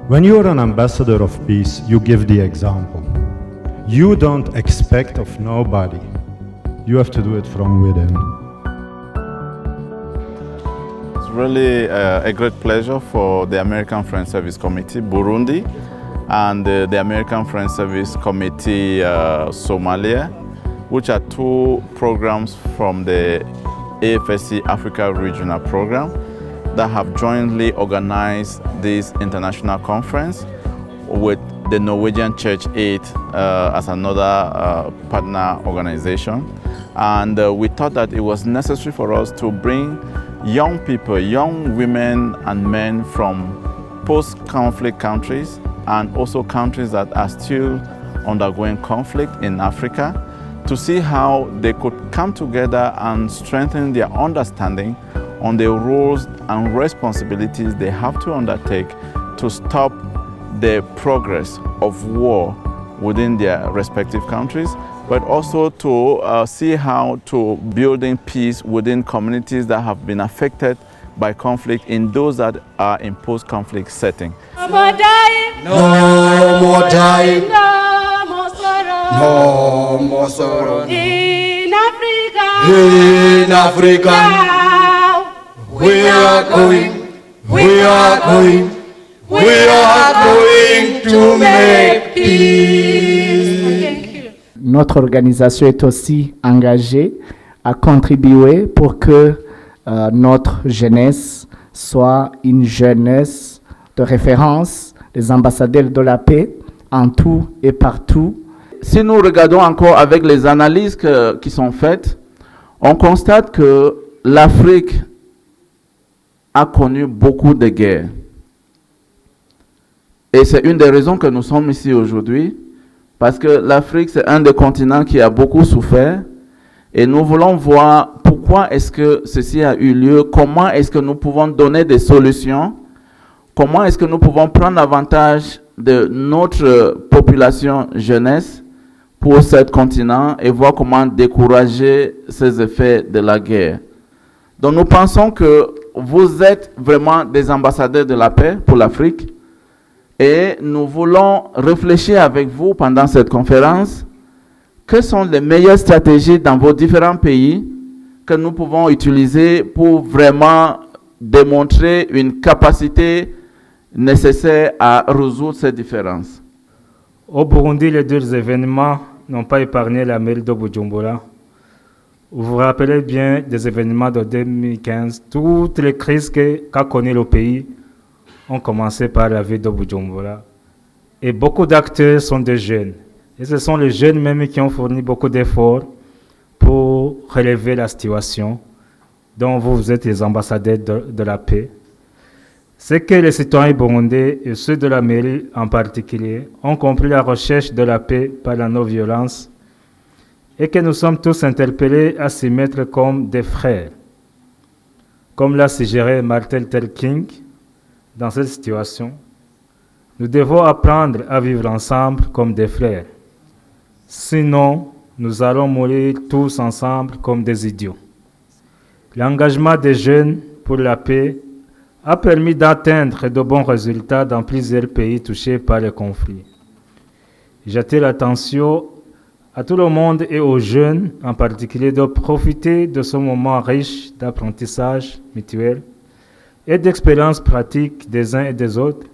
When you're an ambassador of peace, you give the example. You don't expect of nobody. You have to do it from within. It's really a great pleasure for the American Foreign Service Committee, Burundi, and the American Foreign Service Committee, Somalia, which are two programs from the AFSC Africa Regional Program that have jointly organized this international conference with the Norwegian Church Aid as another partner organization. And we thought that it was necessary for us to bring young people, young women and men from post-conflict countries and also countries that are still undergoing conflict in Africa to see how they could come together and strengthen their understanding on the roles and responsibilities they have to undertake to stop the progress of war within their respective countries, but also to see how to building peace within communities that have been affected by conflict in those that are in post-conflict setting. No more dying. No more dying. No more sorrow. No more sorrow. In Africa. In Africa. Now We are going. We are going. We are going to make peace. Thank you. Notre organisation est aussi engagée à contribuer pour que notre jeunesse soit une jeunesse de référence, des ambassadeurs de la paix en tout et partout. Si nous regardons encore avec les analyses qui sont faites, on constate que l'Afrique a connu beaucoup de guerres. Et c'est une des raisons que nous sommes ici aujourd'hui, parce que l'Afrique, c'est un des continents qui a beaucoup souffert. Et nous voulons voir pourquoi est-ce que ceci a eu lieu, comment est-ce que nous pouvons donner des solutions, comment est-ce que nous pouvons prendre avantage de notre population jeunesse pour ce continent et voir comment décourager ces effets de la guerre. Donc nous pensons que vous êtes vraiment des ambassadeurs de la paix pour l'Afrique et nous voulons réfléchir avec vous pendant cette conférence. Quelles sont les meilleures stratégies dans vos différents pays que nous pouvons utiliser pour vraiment démontrer une capacité nécessaire à résoudre ces différences? Au Burundi, les deux événements n'ont pas épargné la mairie de Bujumbura. Vous vous rappelez bien des événements de 2015. Toutes les crises qu'a connues le pays ont commencé par la ville de Bujumbura. Et beaucoup d'acteurs sont des jeunes. Et ce sont les jeunes même qui ont fourni beaucoup d'efforts pour relever la situation dont vous êtes les ambassadeurs de la paix. C'est que les citoyens burundais et ceux de la mairie en particulier ont compris la recherche de la paix par la non-violence et que nous sommes tous interpellés à s'y mettre comme des frères. Comme l'a suggéré Martin Luther King, dans cette situation, nous devons apprendre à vivre ensemble comme des frères. Sinon, nous allons mourir tous ensemble comme des idiots. L'engagement des jeunes pour la paix a permis d'atteindre de bons résultats dans plusieurs pays touchés par le conflit. J'attire l'attention à tout le monde et aux jeunes en particulier de profiter de ce moment riche d'apprentissage mutuel et d'expériences pratiques des uns et des autres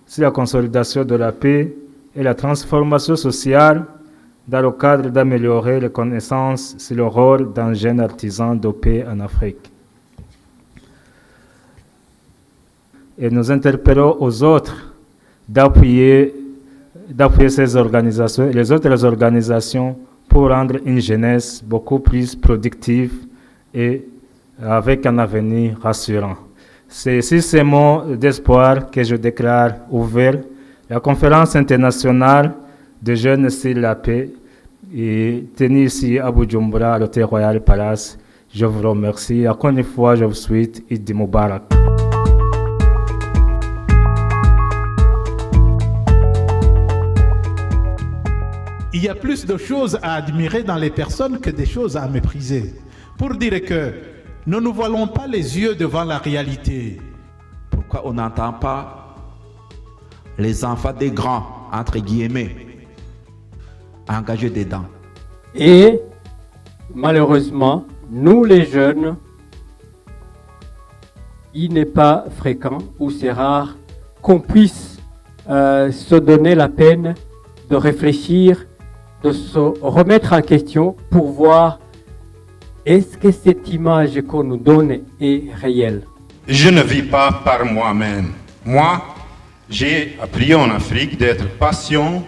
sur la consolidation de la paix et la transformation sociale dans le cadre d'améliorer les connaissances sur le rôle d'un jeune artisan de paix en Afrique. Et nous interpellons aux autres d'appuyer ces organisations et les autres organisations pour rendre une jeunesse beaucoup plus productive et avec un avenir rassurant. C'est sur ces mots d'espoir que je déclare ouvert la conférence internationale de jeunes sur la paix et tenue ici à Bujumbura, à l'Hôtel Royal Palace. Je vous remercie. Encore une fois, je vous souhaite Eid Mubarak. Il y a plus de choses à admirer dans les personnes que des choses à mépriser. Pour dire que ne nous voilons pas les yeux devant la réalité. Pourquoi on n'entend pas les enfants des grands, entre guillemets, engagés dedans. Et malheureusement, nous les jeunes, il n'est pas fréquent ou c'est rare qu'on puisse se donner la peine de réfléchir, de se remettre en question pour voir est-ce que cette image qu'on nous donne est réelle. Je ne vis pas par moi-même. Moi, j'ai appris en Afrique d'être patient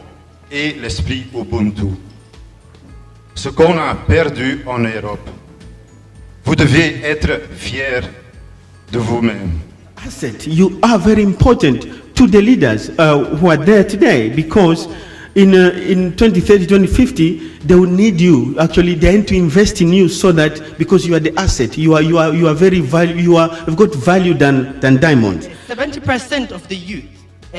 et l'esprit Ubuntu. Ce qu'on a perdu en Europe. Vous devez être fiers de vous-même. Asset, you are very important to the leaders who are there today, because in 2030, 2050, they will need you. Actually, they need to invest in you so that, because you are the asset, you are very you've got value than diamonds. 70% of the youth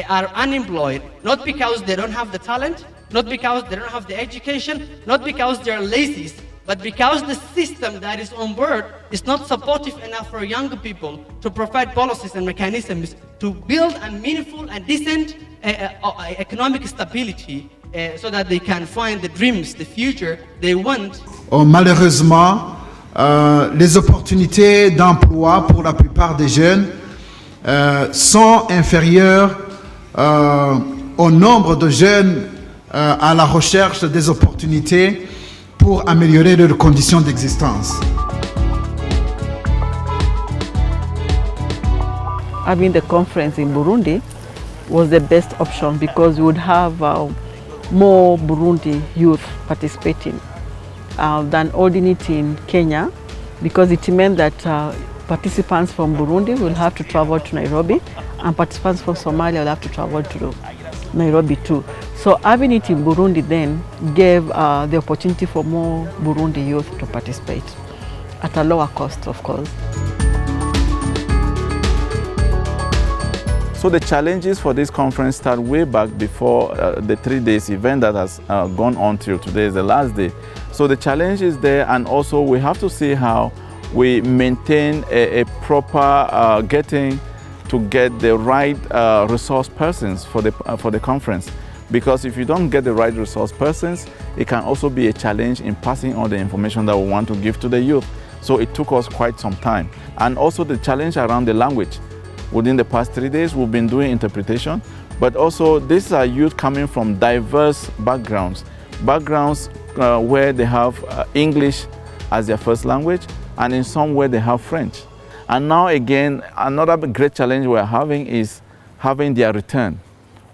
are unemployed, not because they don't have the talent, not because they don't have the education, not because they're lazy, but because the system that is on board is not supportive enough for younger people to provide policies and mechanisms to build a meaningful and decent economic stability so that they can find the dreams, the future they want. Malheureusement, les opportunités d'emploi pour la plupart des jeunes sont inférieures au nombre de jeunes à la recherche des opportunités pour améliorer leurs conditions d'existence. Having the conference in Burundi was the best option because we would have more Burundi youth participating than holding it in Kenya, because it meant that participants from Burundi will have to travel to Nairobi and participants from Somalia will have to travel to Nairobi too. So having it in Burundi then gave the opportunity for more Burundi youth to participate at a lower cost, of course. So the challenges for this conference start way back before the 3 days event that has gone on till today is the last day. So the challenge is there, and also we have to see how we maintain a proper get the right resource persons for the conference. Because if you don't get the right resource persons, it can also be a challenge in passing on the information that we want to give to the youth. So it took us quite some time. And also the challenge around the language. Within the past 3 days, we've been doing interpretation, but also these are youth coming from diverse backgrounds where they have English as their first language, and in some where they have French. And now again, another great challenge we're having is having their return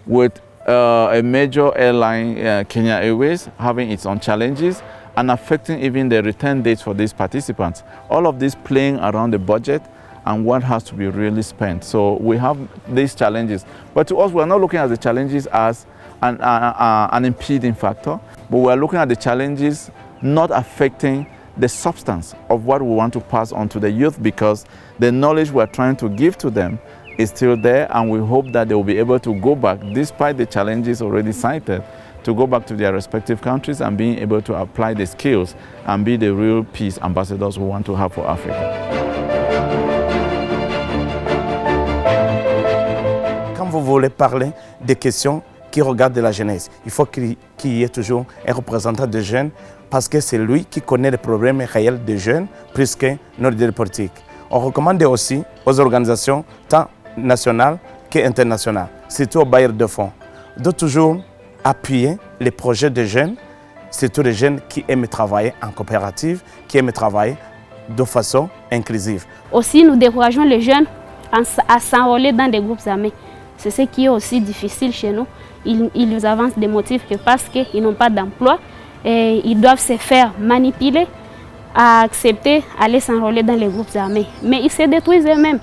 with a major airline, Kenya Airways, having its own challenges and affecting even the return dates for these participants. All of this playing around the budget and what has to be really spent. So we have these challenges. But to us, we're not looking at the challenges as an impeding factor, but we're looking at the challenges not affecting the substance of what we want to pass on to the youth, because the knowledge we're trying to give to them is still there, and we hope that they will be able to go back, despite the challenges already cited, to go back to their respective countries and being able to apply the skills and be the real peace ambassadors we want to have for Africa. Quand vous voulez parler des questions qui regardent la jeunesse, il faut qu'il y ait toujours un représentant de jeunes, parce que c'est lui qui connaît les problèmes réels des jeunes plus que nos leaders politiques. On recommande aussi aux organisations tant nationales qu'internationales, surtout aux bailleurs de fonds, de toujours appuyer les projets des jeunes, surtout les jeunes qui aiment travailler en coopérative, qui aiment travailler de façon inclusive. Aussi, nous décourageons les jeunes à s'enrôler dans des groupes armés. C'est ce qui est aussi difficile chez nous. Ils nous avancent des motifs que parce qu'ils n'ont pas d'emploi, et ils doivent se faire manipuler à accepter d'aller s'enrôler dans les groupes armés. Mais ils se détruisent eux-mêmes.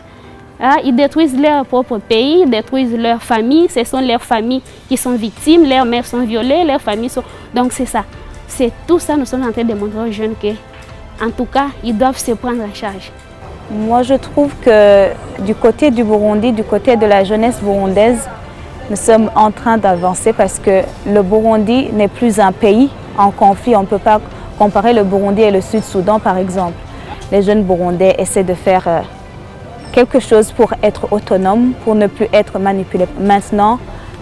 Ils détruisent leur propre pays, ils détruisent leur famille. Ce sont leurs familles qui sont victimes, leurs mères sont violées, leurs familles sont... Donc c'est ça. C'est tout ça, nous sommes en train de montrer aux jeunes que, en tout cas, ils doivent se prendre en charge. Moi, je trouve que du côté du Burundi, du côté de la jeunesse burundaise, nous sommes en train d'avancer parce que le Burundi n'est plus un pays en conflit. On ne peut pas comparer le Burundi et le Sud-Soudan, par exemple. Les jeunes Burundais essaient de faire quelque chose pour être autonomes, pour ne plus être manipulés. Maintenant,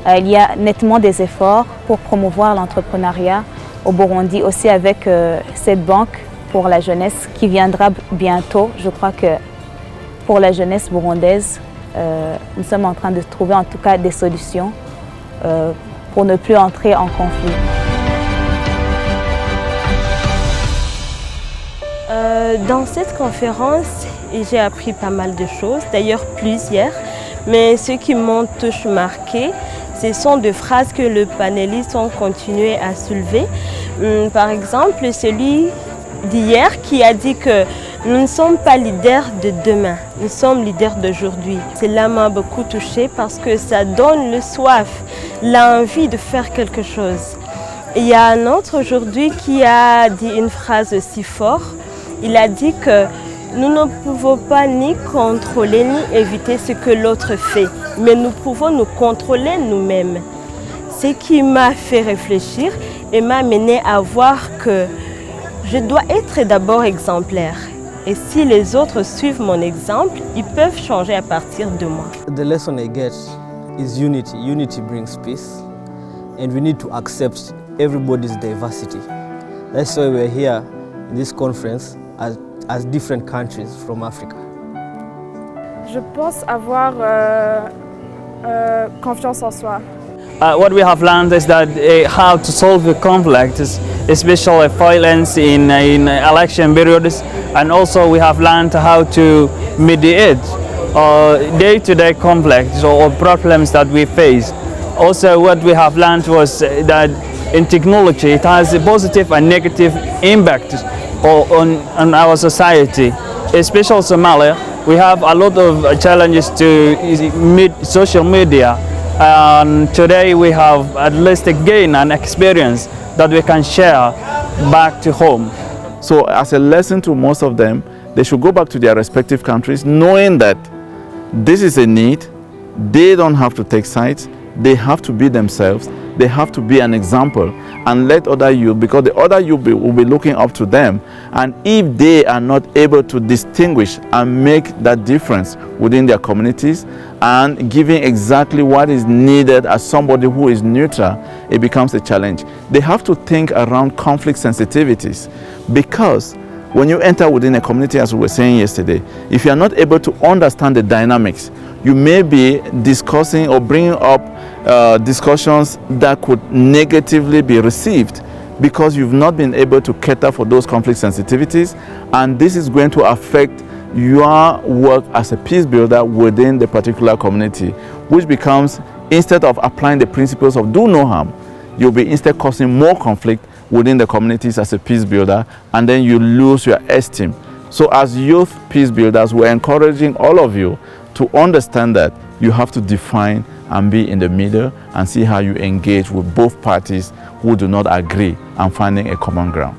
Il y a nettement des efforts pour promouvoir l'entrepreneuriat au Burundi, aussi avec cette banque pour la jeunesse qui viendra bientôt. Je crois que pour la jeunesse burundaise, nous sommes en train de trouver en tout cas des solutions pour ne plus entrer en conflit. Dans cette conférence, j'ai appris pas mal de choses, d'ailleurs plusieurs, mais ce qui m'ont tous marqué, ce sont des phrases que les panélistes ont continué à soulever. Par exemple, celui d'hier qui a dit que nous ne sommes pas leaders de demain, nous sommes leaders d'aujourd'hui. Cela m'a beaucoup touchée parce que ça donne le soif, l'envie de faire quelque chose. Il y a un autre aujourd'hui qui a dit une phrase aussi forte. Il a dit que nous ne pouvons pas ni contrôler ni éviter ce que l'autre fait, mais nous pouvons nous contrôler nous-mêmes. Ce qui m'a fait réfléchir et m'a mené à voir que je dois être d'abord exemplaire. Et si les autres suivent mon exemple, ils peuvent changer à partir de moi. The lesson I get is unity. Unity brings peace, and we need to accept everybody's diversity. That's why we're here in this conference as different countries from Africa. Je pense avoir confiance en soi. What we have learned is that how to solve the conflict, especially violence in election periods, and also we have learned how to mediate day-to-day conflicts or problems that we face. Also, what we have learned was that in technology, it has a positive and negative impact on our society. Especially Somalia, we have a lot of challenges to social media. And today we have at least a gain and experience that we can share back to home. So as a lesson to most of them, they should go back to their respective countries knowing that this is a need. They don't have to take sides. They have to be themselves. They have to be an example and let other youth, because the other youth will be looking up to them. And if they are not able to distinguish and make that difference within their communities and giving exactly what is needed as somebody who is neutral, it becomes a challenge. They have to think around conflict sensitivities, because when you enter within a community, as we were saying yesterday, if you are not able to understand the dynamics, you may be discussing or bringing up discussions that could negatively be received because you've not been able to cater for those conflict sensitivities, and this is going to affect your work as a peace builder within the particular community, which becomes, instead of applying the principles of do no harm, you'll be instead causing more conflict within the communities as a peace builder, and then you lose your esteem. So as youth peace builders, we're encouraging all of you to understand that you have to define and be in the middle and see how you engage with both parties who do not agree and finding a common ground.